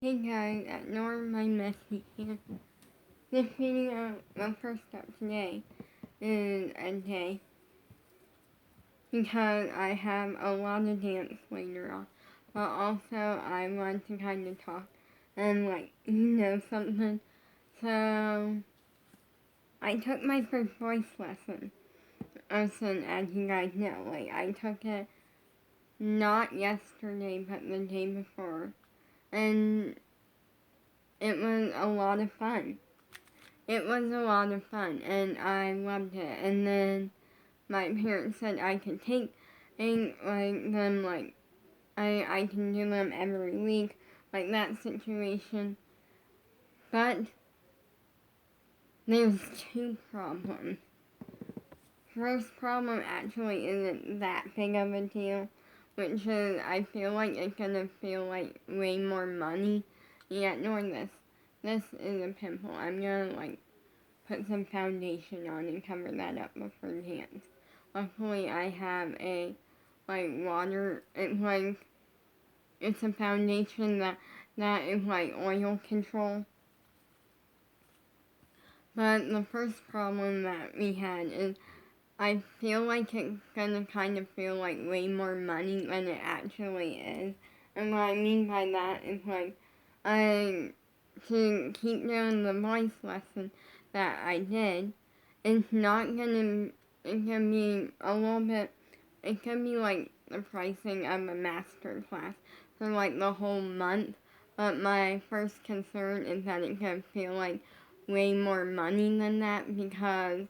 Hey guys, at Norm, my Messy here. This video, well, first up today, is a day because I have a lot of dance later on, but also I want to kind of talk and something. So, I took my first voice lesson, as you guys know. I took it not yesterday, but the day before, and it was a lot of fun. It was a lot of fun, and I loved it. And then my parents said I could take them, I can do them every week, like that situation. But there's two problems. First problem actually isn't that big of a deal, which is I feel like it's gonna feel like way more money. Yeah, knowing this. This is a pimple. I'm gonna put some foundation on and cover that up before dance. Luckily, I have a water. It's a foundation that is oil control. But the first problem that we had is I feel like it's gonna kind of feel like way more money than it actually is. And what I mean by that is I to keep doing the voice lesson that I did, it's gonna be a little bit, it could be like the pricing of a master class for the whole month. But my first concern is that it could feel like way more money than that because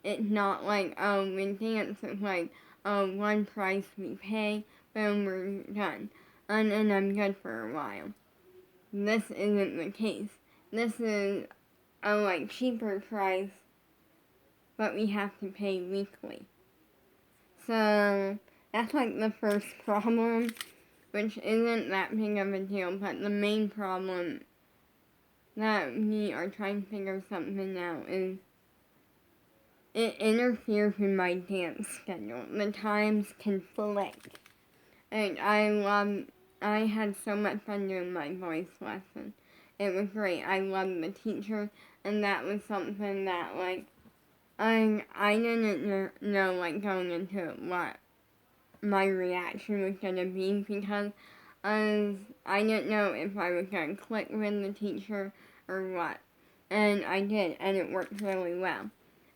it's not with dance, it's one price we pay, boom, we're done. And I'm good for a while. This isn't the case. This is a cheaper price, but we have to pay weekly. So that's the first problem, which isn't that big of a deal, but the main problem that we are trying to figure something out is it interferes with my dance schedule. The times conflict. And I had so much fun doing my voice lesson. It was great. I loved the teacher, and that was something that I didn't know going into it what my reaction was gonna be because I didn't know if I was gonna click with the teacher or what, and I did, and it worked really well.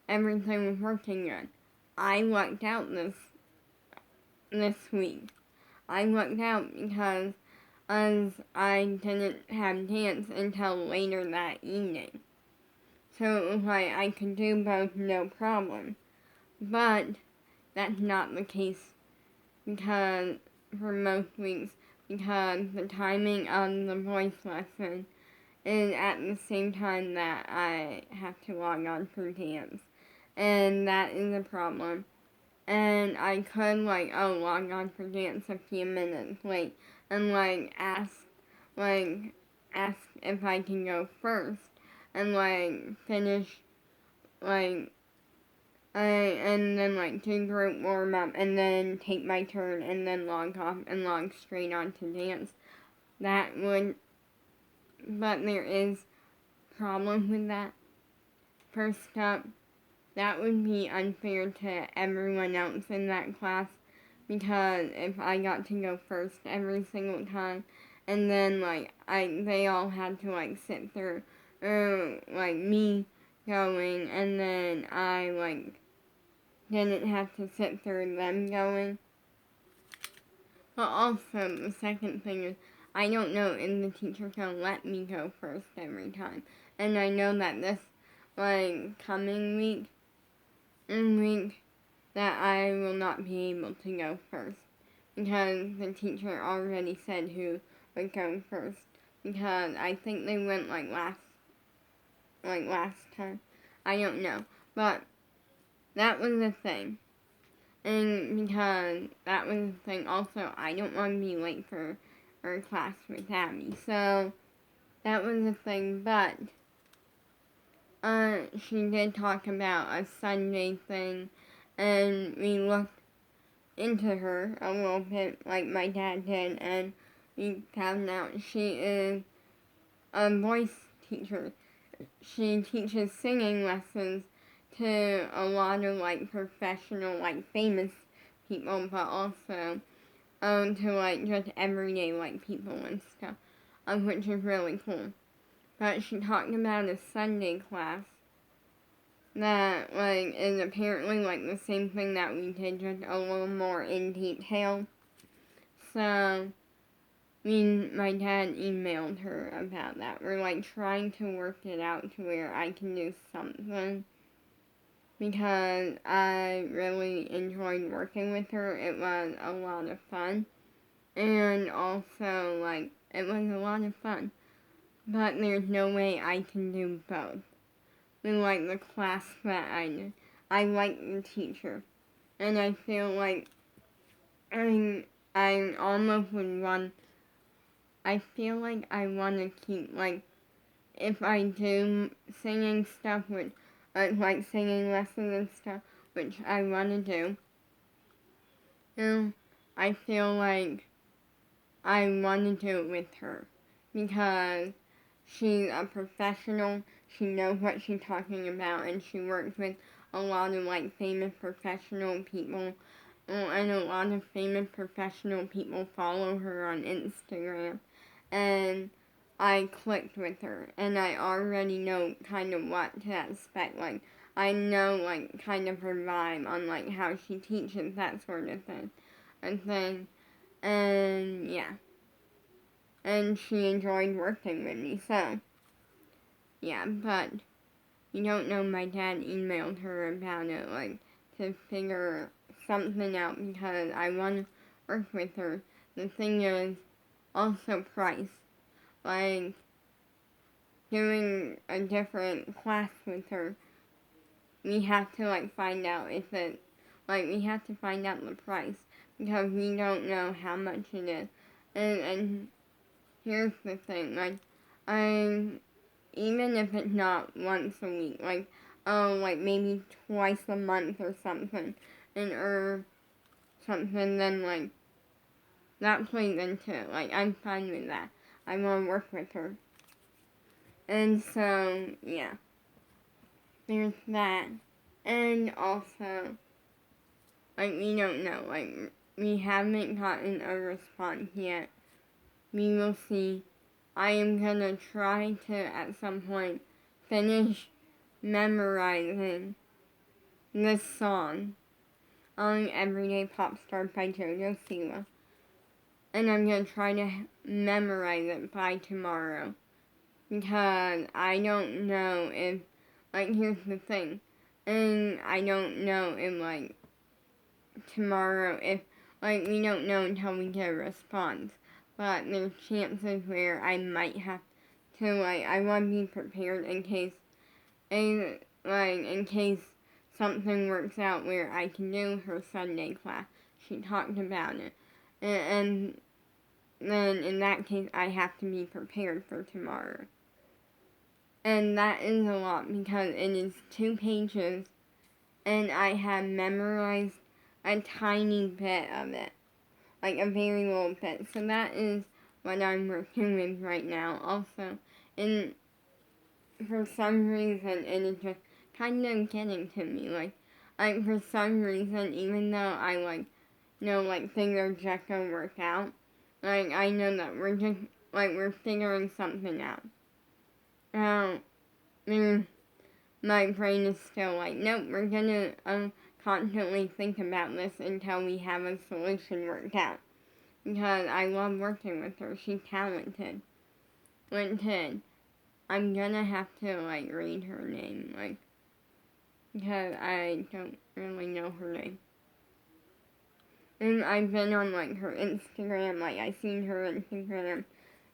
Everything was working good. I lucked out this week. I lucked out because I didn't have dance until later that evening. So it was I could do both no problem. But that's not the case because for most weeks because the timing of the voice lesson is at the same time that I have to log on for dance. And that is a problem. And I could log on for dance a few minutes late and like ask if I can go first and finish like and then do group warm up and then take my turn and then log off and log straight on to dance. That would but there is problems with that. First up, that would be unfair to everyone else in that class because if I got to go first every single time and then they all had to sit through me going and then I didn't have to sit through them going. But also the second thing is I don't know if the teacher's gonna let me go first every time. And I know that this coming week that I will not be able to go first because the teacher already said who would go first because I think they went last time. I don't know, but that was the thing. And because that was the thing also, I don't want to be late for our class with Abby. So that was the thing, but she did talk about a Sunday thing, and we looked into her a little bit, like my dad did, and we found out she is a voice teacher. She teaches singing lessons to a lot of like professional, like famous people, but also to like just everyday like people and stuff, which is really cool. But she talked about a Sunday class that like is apparently like the same thing that we did, just a little more in detail. So my dad emailed her about that. We're like trying to work it out to where I can do something because I really enjoyed working with her. It was a lot of fun. And also, like, it was a lot of fun. But there's no way I can do both. In, like, the class that I did. I like the teacher. And I feel like I almost would want, I feel like I want to keep, like, if I do singing stuff, with like singing lessons and stuff, which I want to do, I feel like I want to do it with her because she's a professional, she knows what she's talking about, and she works with a lot of like famous professional people, and a lot of famous professional people follow her on Instagram, and I clicked with her, and I already know kind of what to expect, like, I know, like, kind of her vibe on, like, how she teaches, that sort of thing, and yeah, and she enjoyed working with me, so, yeah, but, you don't know, my dad emailed her about it, like, to figure something out, because I want to work with her. The thing is, also price, like, doing a different class with her, we have to, like, find out if it, like, we have to find out the price, because we don't know how much it is, and here's the thing, like, even if it's not once a week, like, like, maybe twice a month or something, or something, then, like, that plays into it, like, I'm fine with that, I want to work with her, and so, yeah, there's that, and also, like, we don't know, like, we haven't gotten a response yet, we will see. I am gonna try to, at some point, finish memorizing this song on Everyday Pop Star by JoJo Siwa. And I'm gonna try to memorize it by tomorrow. Because I don't know if, like, here's the thing. And I don't know if, like, tomorrow, if, like, we don't know until we get a response. But there's chances where I might have to, like, I want to be prepared in case, in case something works out where I can do her Sunday class. She talked about it. And then in that case, I have to be prepared for tomorrow. And that is a lot because it is 2 pages and I have memorized a tiny bit of it. Like a very little bit. So that is what I'm working with right now also. And for some reason it is just kind of getting to me. Like for some reason, even though I like know like things are just gonna work out, like I know that we're just like we're figuring something out. Now, my brain is still like, nope, we're gonna constantly think about this until we have a solution worked out. Because I love working with her. She's talented. Linton, I'm gonna have to like read her name, like, because I don't really know her name. And I've been on like her Instagram, like I've seen her Instagram,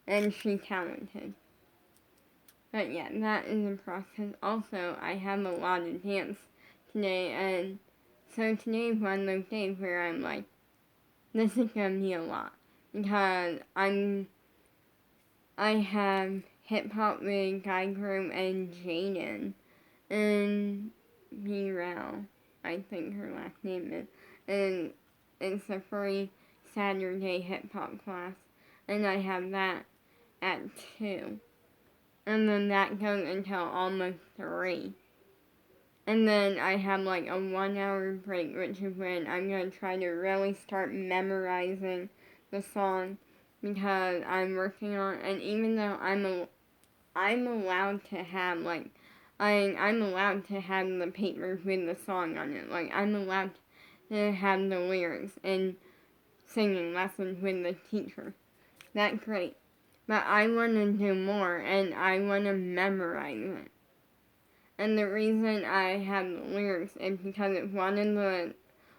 and she's talented. But yeah, that is a process. Also, I have a lot of dance today, and so today is one of those days where I'm like, this is gonna be a lot. Because I have hip hop with Guy Groom and Jaden, and B-Rel, I think her last name is, and it's a free Saturday hip hop class, and I have that at 2. and then that goes until almost 3. And then I have like a 1 hour break, which is when I'm going to try to really start memorizing the song because I'm working on, and even though I'm allowed to have like, I'm allowed to have the papers with the song on it. Like, I'm allowed to have the lyrics and singing lessons with the teacher. That's great. But I want to do more, and I want to memorize it. And the reason I have the lyrics is because it's one of the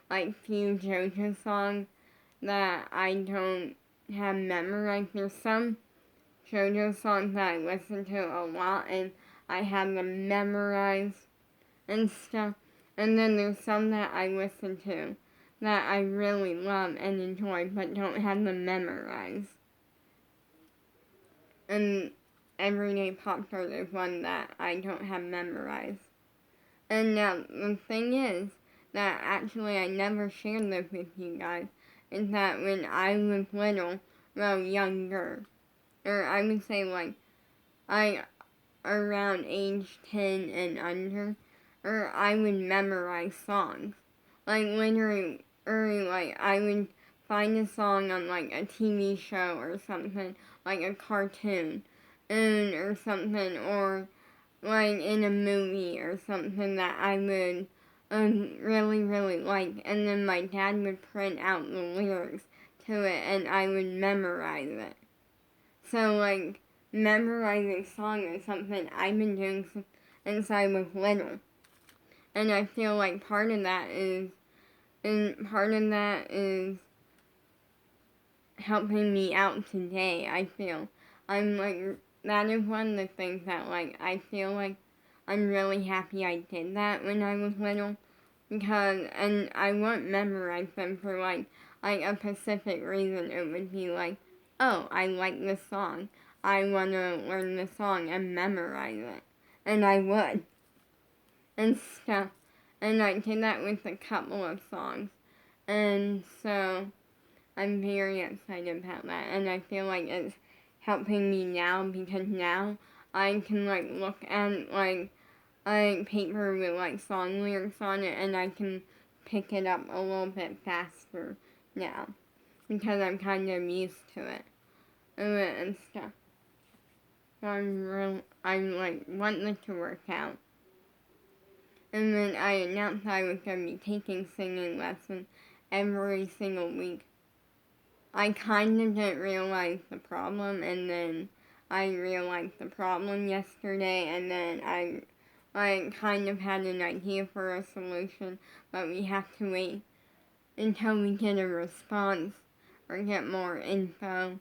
like few JoJo songs that I don't have memorized. There's some JoJo songs that I listen to a lot and I have them memorized and stuff. And then there's some that I listen to that I really love and enjoy but don't have them memorized. And Everyday Pop Stars is one that I don't have memorized. And now the thing is that actually I never shared this with you guys is that when I was little, well younger, or I would say like I around age 10 and under, or I would memorize songs. Like literally, or like I would find a song on like a TV show or something, like a cartoon, or something, or like in a movie or something that I would really, really like. And then my dad would print out the lyrics to it and I would memorize it. So, like, memorizing songs is something I've been doing since I was little. And I feel like part of that is helping me out today. I feel I'm like, that is one of the things that like I feel like I'm really happy I did that when I was little, because and I won't memorize them for like a specific reason. It would be like, oh, I like this song, I want to learn the song and memorize it, and I would and stuff. And I did that with a couple of songs, and so I'm very excited about that, and I feel like it's helping me now because now I can like look at like paper with like song lyrics on it, and I can pick it up a little bit faster now because I'm kind of used to it and stuff. So I'm like wanting it to work out. And then I announced I was going to be taking singing lessons every single week. I kind of didn't realize the problem, and then I realized the problem yesterday, and then I kind of had an idea for a solution, but we have to wait until we get a response or get more info.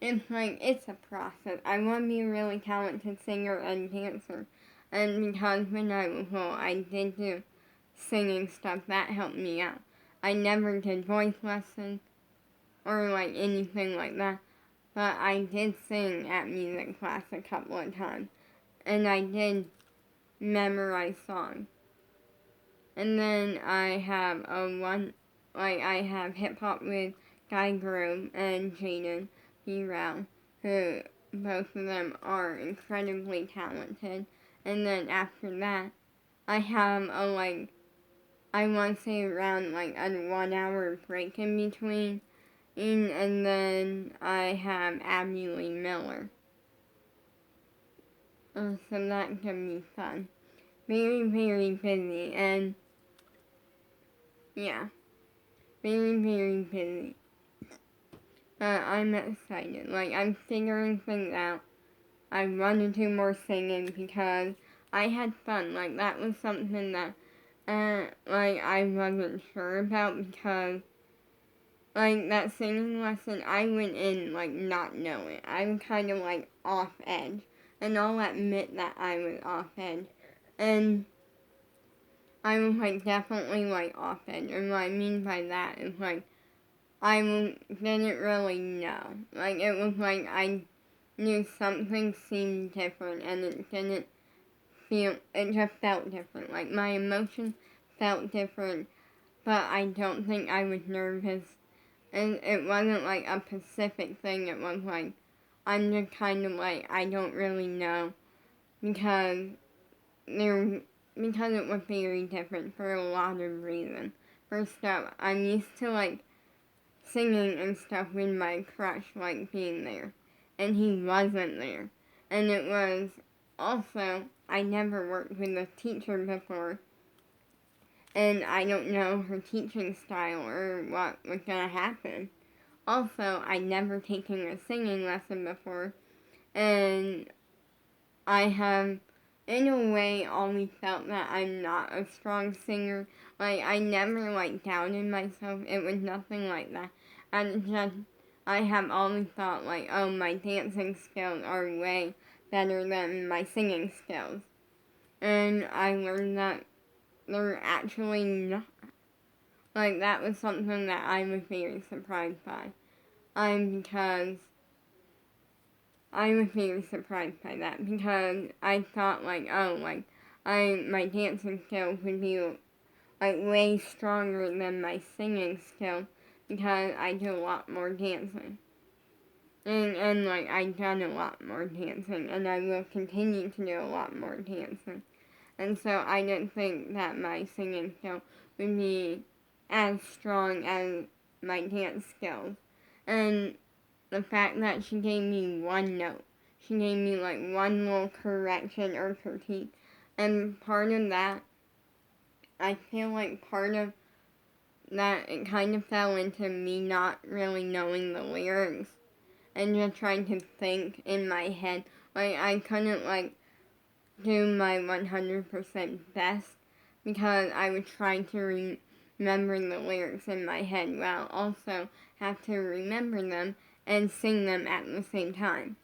It's a process. I want to be a really talented singer and dancer, and because when I was little, I did do singing stuff, that helped me out. I never did voice lessons or like anything like that, but I did sing at music class a couple of times, and I did memorize songs. And then I have I have hip hop with Guy Groom and Jaden B. Rao, who both of them are incredibly talented. And then after that, I have I want to say around like a 1 hour break in between. And then I have Abby Lee Miller. So that can be fun. Very, very busy, and yeah, very, very busy. I'm excited. Like, I'm figuring things out. I want to do more singing because I had fun. Like, that was something that, I wasn't sure about because, like, that singing lesson, I went in, like, not knowing. I'm kind of, like, off edge. And I'll admit that I was off edge. And I was, like, definitely, like, off edge. And what I mean by that is, like, I didn't really know. Like, it was like I knew something seemed different and it just felt different. Like, my emotions felt different, but I don't think I was nervous. And it wasn't like a specific thing, it was like I'm just kind of like, I don't really know, because they're because it was very different for a lot of reasons. First up, I'm used to like singing and stuff with my crush like being there, and he wasn't there. And it was also, I never worked with a teacher before, and I don't know her teaching style or what was gonna happen. Also, I'd never taken a singing lesson before, and I have, in a way, always felt that I'm not a strong singer. Like, I never, like, doubted myself. It was nothing like that. I have always thought, like, oh, my dancing skills are way better than my singing skills. And I learned that they're actually not. Like, that was something that I was very surprised by. Because I was very surprised by that, because I thought like, oh, like, my dancing skills would be like way stronger than my singing skills, because I do a lot more dancing. And like, I've done a lot more dancing, and I will continue to do a lot more dancing. And so I didn't think that my singing skills would be as strong as my dance skills. And the fact that she gave me one note. She gave me like one little correction or critique. And part of that, I feel like part of that, it kind of fell into me not really knowing the lyrics and just trying to think in my head. Like, I couldn't like do my 100% best because I was trying to remember the lyrics in my head while also have to remember them and sing them at the same time.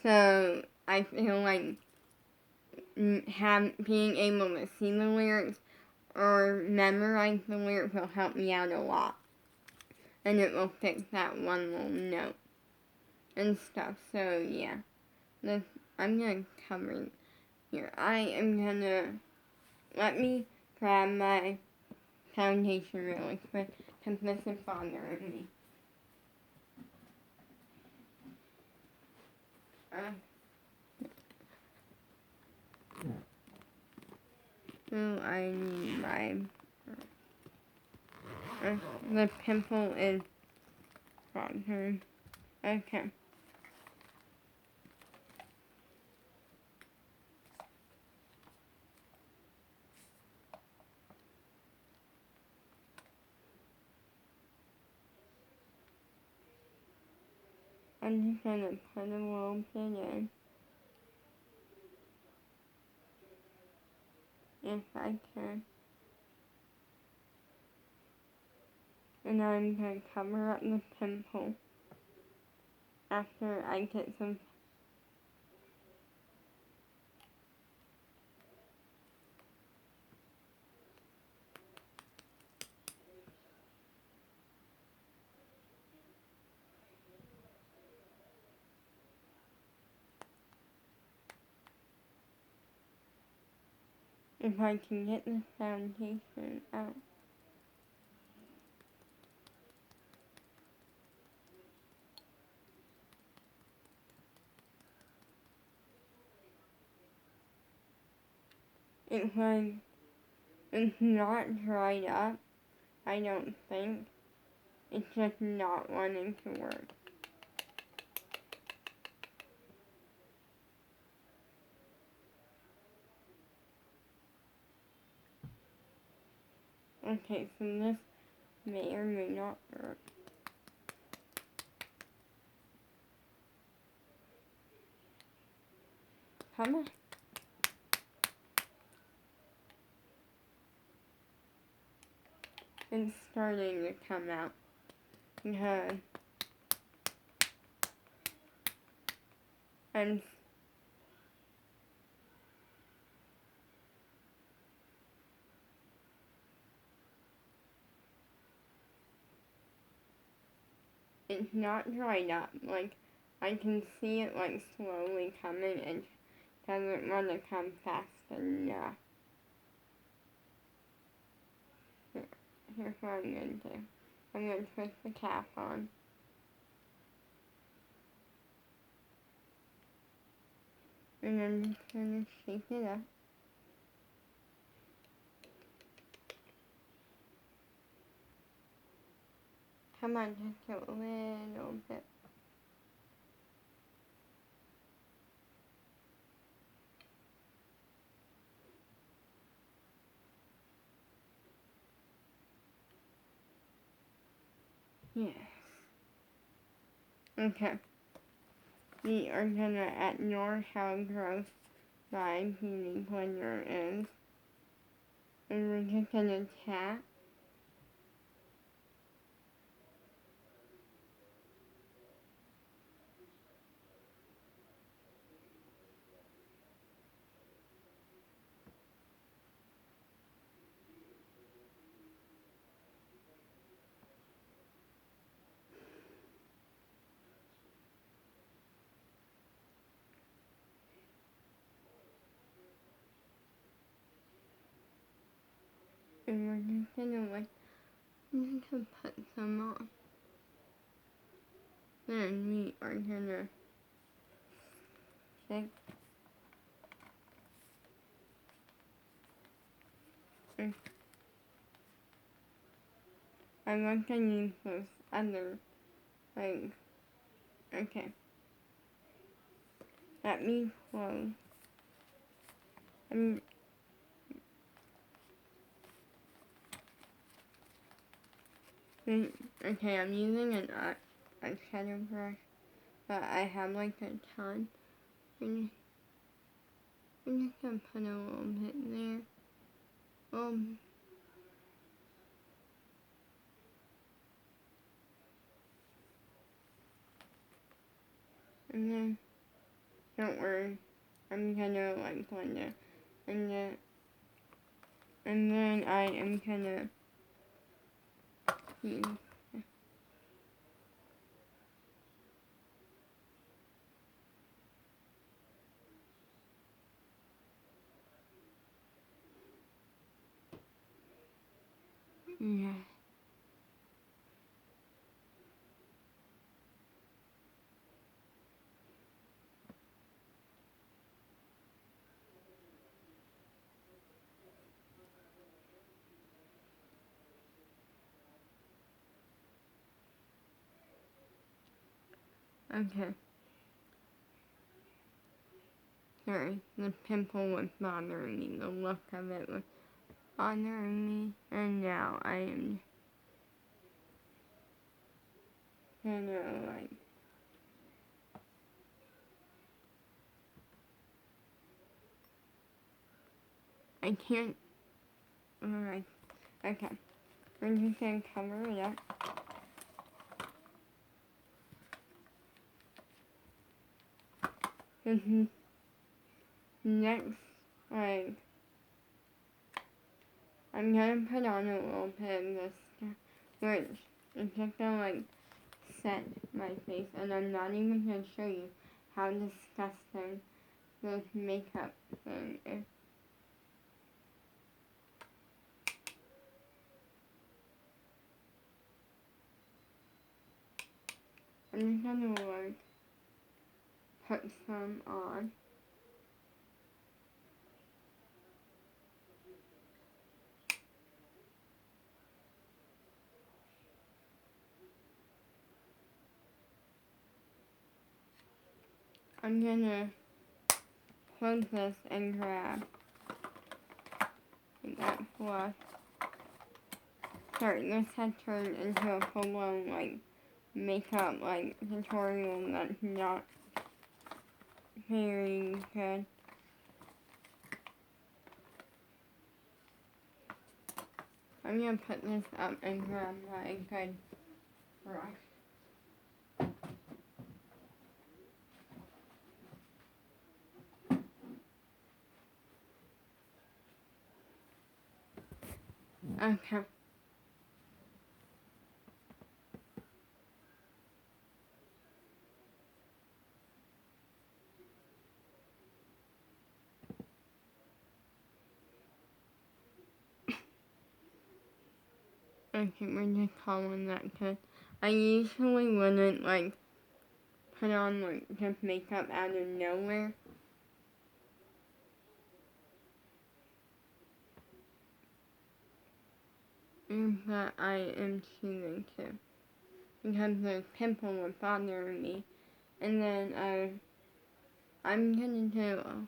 So I feel like being able to see the lyrics or memorize the lyrics will help me out a lot. And it will fix that one little note and stuff. So yeah, I'm going to cover here. I am going to, let me grab my foundation really quick because this is bothering me. So I need my, the pimple is bothering. Okay. I'm just gonna put a little bit in, if I can. And I'm gonna cover up the pimple after I get some. If I can get the foundation out. It's not dried up, I don't think. It's just not wanting to work. Okay, so this may or may not work. Come on. It's starting to come out because I'm it's not dried up. Like, I can see it like slowly coming and doesn't want to come fast enough. Here's what I'm going to do. I'm going to twist the cap on. And I'm just gonna shake it up. Come on, just a little bit. Yes. Okay. We are gonna ignore how gross my beauty blender is. And we're just gonna tap. And we're just gonna put some on. Then we are gonna shake. I want to use those other, okay. Let me close. Okay, I'm using an eyeshadow brush, but I have a ton. I'm just gonna put a little bit there. And then, don't worry, I'm gonna blend it. And then I am gonna use. Yeah. Okay. Sorry, the pimple was bothering me. The look of it was bothering me. And now I am gonna I can't. Alright. Okay. We're just gonna cover it up. Next, I'm gonna put on a little bit of this stuff, which is just gonna set my face, and I'm not even gonna show you how disgusting this makeup thing is. I'm just gonna put some on. I'm gonna close this and grab that flush. Sorry, this has turned into a full-blown makeup tutorial that's not very good. I'm gonna put this up and grab my good brush. Okay. Okay, we're just calling that good. I usually wouldn't put on just makeup out of nowhere, is what I am choosing to. Because those pimples were bothering me. And then I'm gonna do